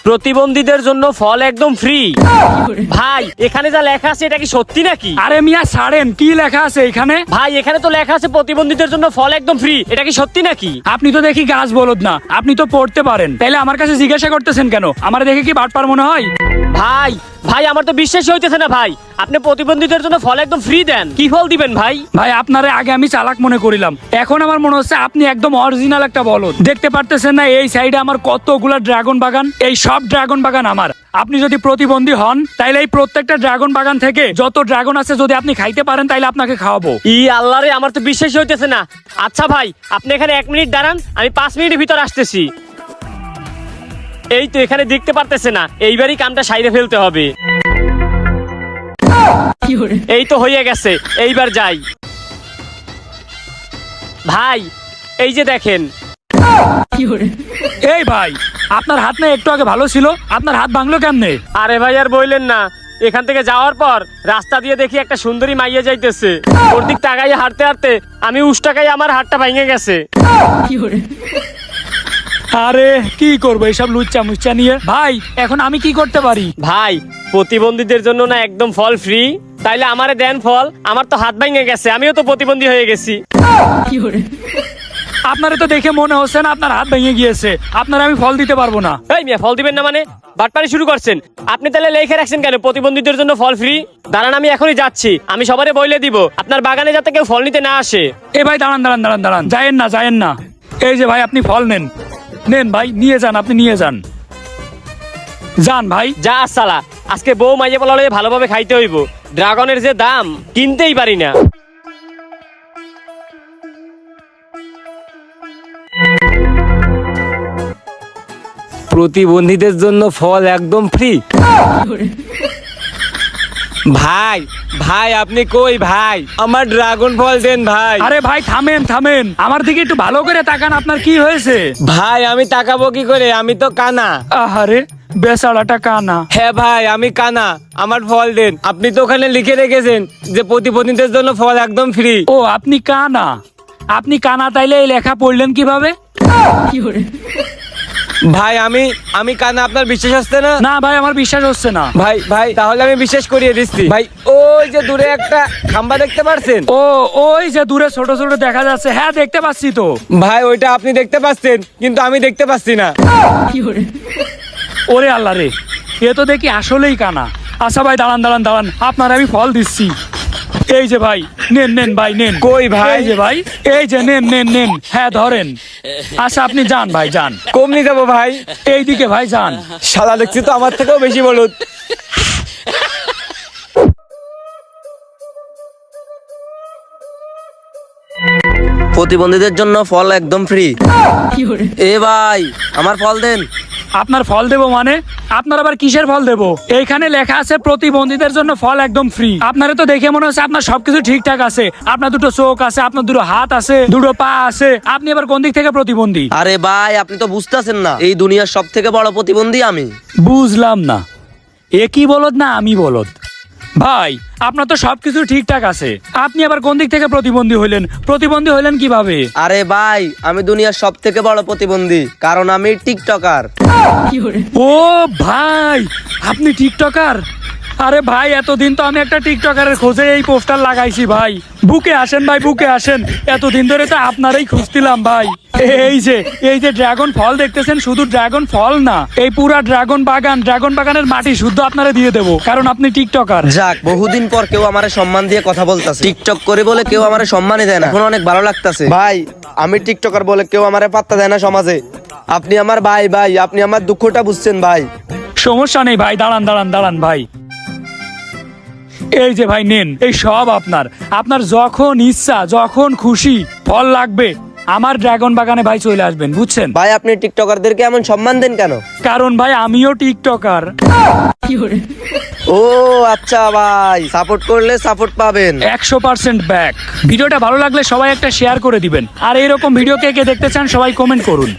প্রতিবন্ধীদের জন্য ফল একদম ফ্রি। ভাই এখানে যা লেখা আছে এটা কি সত্যি নাকি? আরে মিয়া ছাড়েন, কি লেখা আছে এখানে? ভাই এখানে তো লেখা আছে প্রতিবন্ধীদের জন্য ফল একদম ফ্রি, এটা কি সত্যি নাকি? আপনি তো দেখি গাছ বলদ না, আপনি তো পড়তে পারেন, তাইলে আমার কাছে জিজ্ঞাসা করতেছেন কেন? আমার দেখে কি বাটপার মনে হয়? ভাই ভাই আমার তো বিশ্বাসই হইতেছে না ভাই, আপনি প্রতিবন্ধীদের জন্য ফল একদম ফ্রি দেন, কি ফল দিবেন ভাই? ভাই আপনারে আগে আমি চালাক মনে করিলাম, এখন আমার মনে হচ্ছে আপনি একদম অরিজিনাল একটা বলদ। দেখতে পারতেছেন না এই সাইডে আমার কতগুলা ড্রাগন বাগান, এই সব ড্রাগন বাগান আমার। আপনি যদি প্রতিবন্ধী হন তাইলে এই প্রত্যেকটা ড্রাগন বাগান থেকে যত ড্রাগন আছে যদি আপনি খাইতে পারেন তাইলে আপনাকে খাওয়াবো। ই আল্লাহ রে, আমার তো বিশ্বাসই হইতেছে না। আচ্ছা ভাই আপনি এখানে 1 মিনিট দাঁড়ান, আমি 5 মিনিটের ভিতর আসতেছি। এই তো এখানে দেখতে পারতেছে না, এইবারই কামটা সাইরে ফেলতে হবে। এই তো হয়ে গেছে, এইবার যাই। ভাই এই যে দেখেন। এই ভাই আপনার হাত না একটু আগে ভালো ছিল, আপনার হাত ভাঙলো কেমনে? আরে ভাই আর বললেন না, এখান থেকে যাওয়ার পর রাস্তা দিয়ে দেখি একটা সুন্দরী মাইয়া যাইতেছে, ওর দিক তাকাইয়া হাঁটতে হাঁটতে আমি উষ্টাকাই আমার হাতটা ভেঙে গেছে। আরে কি করবো এইসব লুচ্চা মুচ্চা নিয়ে? ভাই এখন আমি কি করতে পারি? ভাই প্রতিবন্ধীদের জন্য না একদম ফল ফ্রি, তাইলে আমারে দেন ফল, আমার তো হাত ভেঙে গেছে, আমিও তো প্রতিবন্ধী হয়ে গেছি। আপনারে তো দেখে মনে হচ্ছে না আপনার হাত ভেঙে গিয়েছে, আপনার আমি ফল দিতে পারবো না। এই মিয়া ফল দিবেন না মানে? বাটপারি শুরু করছেন আপনি, তাহলে লেখে রাখছেন কেন প্রতিবন্ধীদের জন্য ফল ফ্রি? দাঁড়ান আমি এখনই যাচ্ছি, আমি সবারে বইলে দিব আপনার বাগানে যাতে কেউ ফল নিতে না আসে। এ ভাই দাঁড়ান দাঁড়ান দাঁড়ান দাঁড়ান, যায়েন না যায়েন না। এই যে ভাই আপনি ফল নেন, নেন ভাই নিয়ে যান, আপনি নিয়ে যান, যান ভাই। যা সালা, আজকে বউ মাইয়ে বলা হলে ভালোভাবে খাইতে হইব, ড্রাগনের যে দাম কিনতেই পারি না। প্রতিবন্ধীদের জন্য ফল একদম ফ্রি। ভাই ভাই আপনি কই ভাই, আমার ড্রাগন ফল দেন ভাই। আরে ভাই থামেন থামেন, আমার দিকে একটু ভালো করে তাকান, আপনার কি হয়েছে? ভাই আমি তাকাবো কি করে, আমি তো কানা। আহারে বেচারাটা কানা। হ্যাঁ ভাই আমি কানা, আমার ফল দেন। আপনি তো ওখানে লিখে রেখেছেন যে প্রতিবন্ধীদের জন্য ফল একদম ফ্রি। ও আপনি কানা, আপনি কানা তাইলে এই লেখা পড়লেন কিভাবে? ভাই আমি কানা, আপনার বিশ্বাস হচ্ছে না? না ভাই আমার বিশ্বাস হচ্ছে না। ভাই ভাই তাহলে আমি বিশ্বাস করিয়ে দিচ্ছি। ভাই ওই যে দূরে একটা খাম্বা দেখতে পাচ্ছেন? ও ওই যে দূরে ছোট ছোট দেখা যাচ্ছে, হ্যাঁ দেখতে পাচ্ছি তো। ভাই ওইটা আপনি দেখতে পাচ্ছেন কিন্তু আমি দেখতে পাচ্ছি না। ওরে আল্লাহ রে, এ তো দেখি আসলেই কানা। আচ্ছা ভাই দাঁড়ান দাঁড়ান দাঁড়ান, আপনার আমি ফল দিচ্ছি। এই যে ভাই নেন নেন ভাই নেন। কই ভাই? এই যে ভাই, এই যে নেন নেন নেন, হ্যাঁ ধরেন। আচ্ছা আপনি যান ভাই যান। কম নিয়ে যাবো ভাই? এইদিকে ভাই যান। শালা দেখছি তো আমার থেকেও বেশি বলুন। প্রতিবন্ধীদের জন্য ফল একদম ফ্রি। এ ভাই আমার ফল দেন। আপনার ফল দেবো মানে? আপনার আবার কিসের ফল দেবো? এইখানে লেখা আছে প্রতিবন্ধীদের জন্য ফল একদম ফ্রি। আপনারা তো দেখে মনে হচ্ছে আপনার সবকিছু ঠিকঠাক আছে, আপনার দুটো চোখ আছে, আপনার দুটো হাত আছে, দুটো পা আছে, আপনি আবার কোন দিক থেকে প্রতিবন্ধী? আরে ভাই আপনি তো বুঝতেছেন না, এই দুনিয়ার সব থেকে বড় প্রতিবন্ধী আমি। বুঝলাম না, এ কি বলদ না আমি বলদ? ভাই আপনার তো সবকিছু ঠিকঠাক আছে, আপনি আবার কোন দিক থেকে প্রতিবন্ধী হইলেন? প্রতিবন্ধী হইলেন কিভাবে? আরে ভাই আমি দুনিয়ার সব থেকে বড় প্রতিবন্ধী, কারণ আমি টিকটকার। ও ভাই আপনি টিকটকার? আরে ভাই এতদিন তো আমি একটা টিকটকারের খোঁজে এই পোস্টার লাগাইছি ভাই। বুকে আসেন ভাই বুকে আসেন, এতদিন ধরে তো আপনারই খুঁজছিলাম ভাই। এই যে ড্রাগন ফল দেখতেছেন, শুধু ড্রাগন ফল না, এই পুরা ড্রাগন বাগানের মাটি শুদ্ধ আপনারা দিয়ে দেবো, কারণ আপনি টিকটকার। যাক বহুদিন পর কেউ আমারে সম্মান দিয়ে কথা বলতাছে। টিকটক করে বলে কেউ আমারে সম্মানই দেয় না, এখন অনেক ভালো লাগতাছে। ভাই আমি টিকটকার বলে কেউ আমারে পাত্তা দেয় না সমাজে। আপনি আমার ভাই, ভাই আপনি আমার দুঃখটা বুঝছেন ভাই। সমস্যা নেই ভাই, দাঁড়ান দাঁড়ান দাঁড়ান ভাই। এই যে ভাই নেন, এই সব আপনার। আপনার যখন ইচ্ছা যখন খুশি ফল লাগবে আমার ড্রাগন বাগানে ভাই চলে আসবেন, বুঝছেন? ভাই আপনি টিকটকারদেরকে এমন সম্মান দেন কেন? কারণ ভাই আমিও টিকটকার। ও আচ্ছা ভাই, সাপোর্ট করলে সাপোর্ট পাবেন। 100% ব্যাক। ভিডিওটা ভালো লাগলে সবাই একটা শেয়ার করে দিবেন, আর এরকম ভিডিও কে কে দেখতে চান সবাই কমেন্ট করুন।